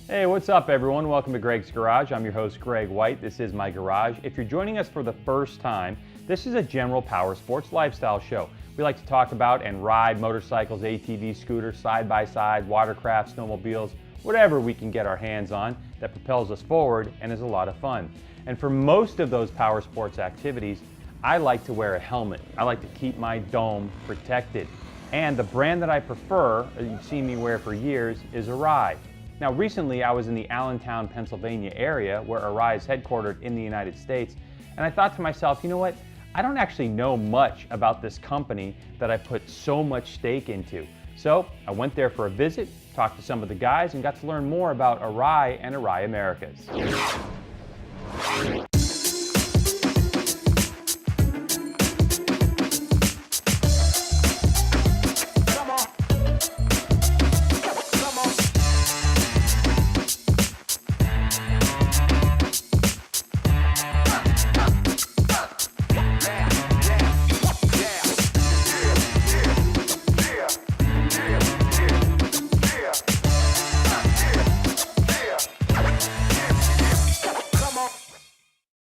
Hey, what's up everyone? Welcome to Greg's Garage. I'm your host Greg White. This is my garage. If you're joining us for the first time, this is a general power sports lifestyle show. We like to talk about and ride motorcycles, ATVs, scooters, side-by-side, watercraft, snowmobiles, whatever we can get our hands on that propels us forward and is a lot of fun. And for most of those power sports activities, I like to wear a helmet. I like to keep my dome protected. And the brand that I prefer, you've seen me wear for years, is Arai. Now recently I was in the Allentown, Pennsylvania area where Arai is headquartered in the United States, and I thought to myself, you know what, I don't actually know much about this company that I put so much stake into. So I went there for a visit, talked to some of the guys, and got to learn more about Arai and Arai Americas.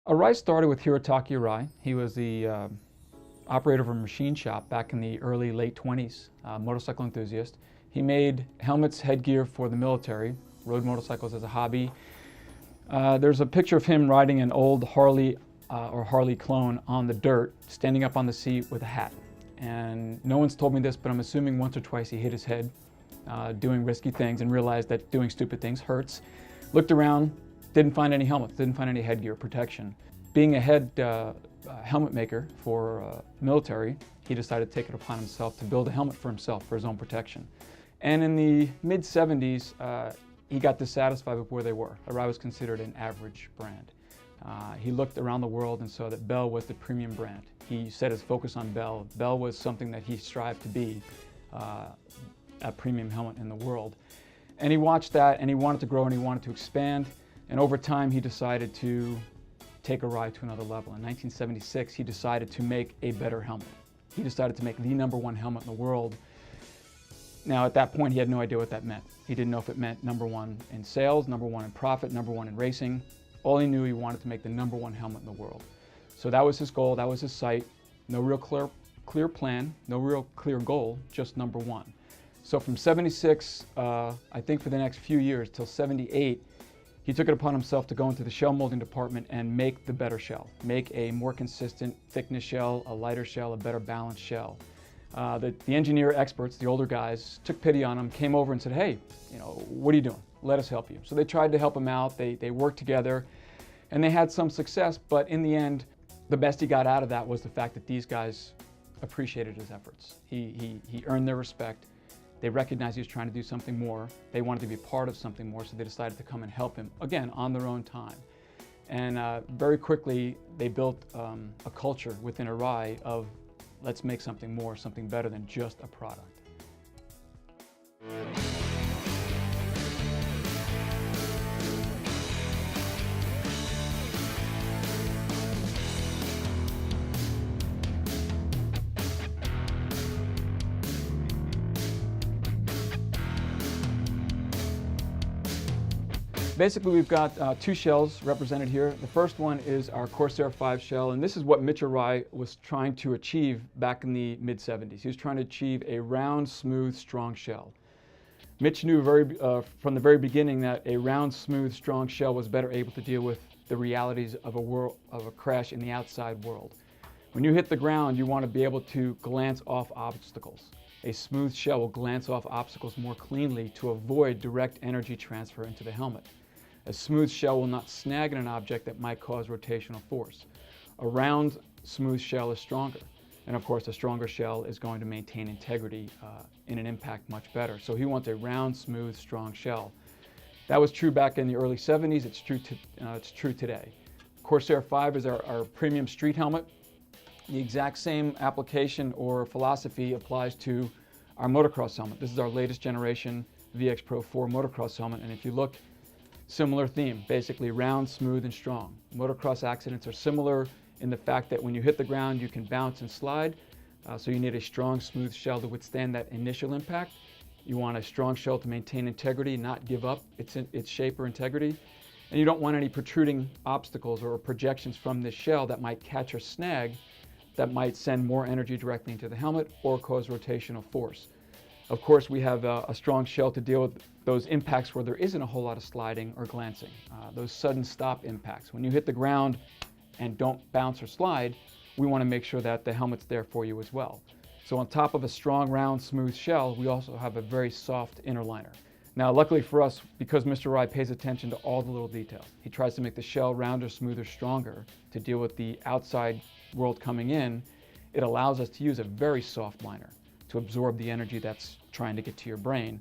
Arai started with Hirotaki Arai. He was the operator of a machine shop back in the late 20s, motorcycle enthusiast. He made helmets, headgear for the military, rode motorcycles as a hobby. There's a picture of him riding an old Harley or Harley clone on the dirt, standing up on the seat with a hat. And no one's told me this, but I'm assuming once or twice he hit his head doing risky things and realized that doing stupid things hurts. Looked around, didn't find any helmets, didn't find any headgear protection. Being a head helmet maker for military, he decided to take it upon himself to build a helmet for himself for his own protection. And in the mid-70s, he got dissatisfied with where they were. Arai was considered an average brand. He looked around the world and saw that Bell was the premium brand. He set his focus on Bell. Bell was something that he strived to be, a premium helmet in the world. And he watched that and he wanted to grow and he wanted to expand. And over time, he decided to take Arai to another level. In 1976, he decided to make a better helmet. He decided to make the #1 helmet in the world. Now, at that point, he had no idea what that meant. He didn't know if it meant #1 in sales, #1 in profit, #1 in racing. All he knew, he wanted to make the #1 helmet in the world. So that was his goal, that was his sight. No real clear plan, no real clear goal, just #1. So from 76, I think for the next few years, till 78, he took it upon himself to go into the shell molding department and make the better shell, make a more consistent thickness shell, a lighter shell, a better balanced shell. The engineer experts, the older guys, took pity on him, came over and said, hey, what are you doing? Let us help you. So they tried to help him out, they worked together, and they had some success, but in the end, the best he got out of that was the fact that these guys appreciated his efforts. He earned their respect. They recognized he was trying to do something more. They wanted to be part of something more, so they decided to come and help him, again, on their own time. And very quickly, they built a culture within Arai of let's make something more, something better than just a product. Basically, we've got two shells represented here. The first one is our Corsair 5 shell, and this is what Mitch Arai was trying to achieve back in the mid-70s. He was trying to achieve a round, smooth, strong shell. Mitch knew from the very beginning that a round, smooth, strong shell was better able to deal with the realities of a crash in the outside world. When you hit the ground, you want to be able to glance off obstacles. A smooth shell will glance off obstacles more cleanly to avoid direct energy transfer into the helmet. A smooth shell will not snag in an object that might cause rotational force. A round, smooth shell is stronger. And of course, a stronger shell is going to maintain integrity in an impact much better. So he wants a round, smooth, strong shell. That was true back in the early 70s. It's true today. Corsair 5 is our premium street helmet. The exact same application or philosophy applies to our motocross helmet. This is our latest generation VX Pro 4 motocross helmet. And if you look, similar theme, basically round, smooth, and strong. Motocross accidents are similar in the fact that when you hit the ground, you can bounce and slide. So you need a strong, smooth shell to withstand that initial impact. You want a strong shell to maintain integrity, not give up its shape or integrity. And you don't want any protruding obstacles or projections from this shell that might catch or snag that might send more energy directly into the helmet or cause rotational force. Of course, we have a strong shell to deal with those impacts where there isn't a whole lot of sliding or glancing, those sudden stop impacts. When you hit the ground and don't bounce or slide, we want to make sure that the helmet's there for you as well. So on top of a strong, round, smooth shell, we also have a very soft inner liner. Now, luckily for us, because Mr. Arai pays attention to all the little details, he tries to make the shell rounder, smoother, stronger to deal with the outside world coming in. It allows us to use a very soft liner to absorb the energy that's trying to get to your brain.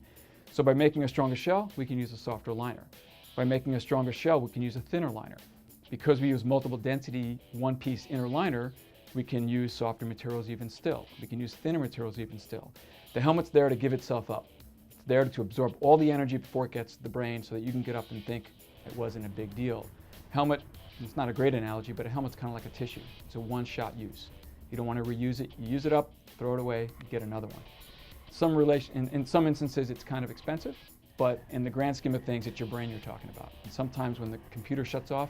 So by making a stronger shell, we can use a softer liner. By making a stronger shell, we can use a thinner liner. Because we use multiple density, one-piece inner liner, we can use softer materials even still. We can use thinner materials even still. The helmet's there to give itself up. It's there to absorb all the energy before it gets to the brain so that you can get up and think it wasn't a big deal. Helmet, it's not a great analogy, but a helmet's kind of like a tissue. It's a one-shot use. You don't want to reuse it. You use it up, throw it away, get another one. In some instances, it's kind of expensive, but in the grand scheme of things, it's your brain you're talking about. And sometimes when the computer shuts off,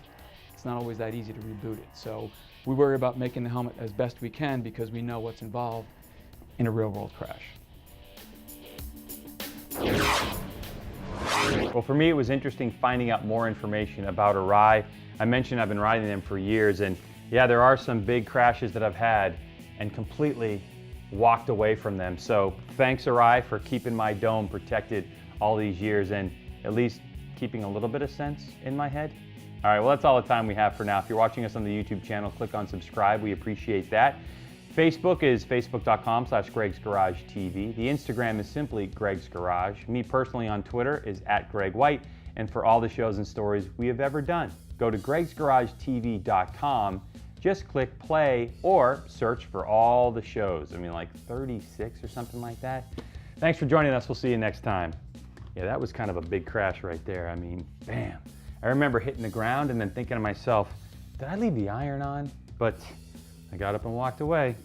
it's not always that easy to reboot it. So we worry about making the helmet as best we can because we know what's involved in a real-world crash. Well, for me, it was interesting finding out more information about Arai. I mentioned I've been riding them for years, and yeah, there are some big crashes that I've had and completely walked away from them. So thanks, Arai, for keeping my dome protected all these years and at least keeping a little bit of sense in my head. All right, well, that's all the time we have for now. If you're watching us on the YouTube channel, click on subscribe. We appreciate that. Facebook is facebook.com/Greg'sGarageTV. The Instagram is simply Greg's Garage. Me personally on Twitter is @GregWhite. And for all the shows and stories we have ever done, go to Greg'sGarageTV.com. Just click play or search for all the shows. I mean, like 36 or something like that. Thanks for joining us. We'll see you next time. Yeah, that was kind of a big crash right there. I mean, bam. I remember hitting the ground and then thinking to myself, did I leave the iron on? But I got up and walked away.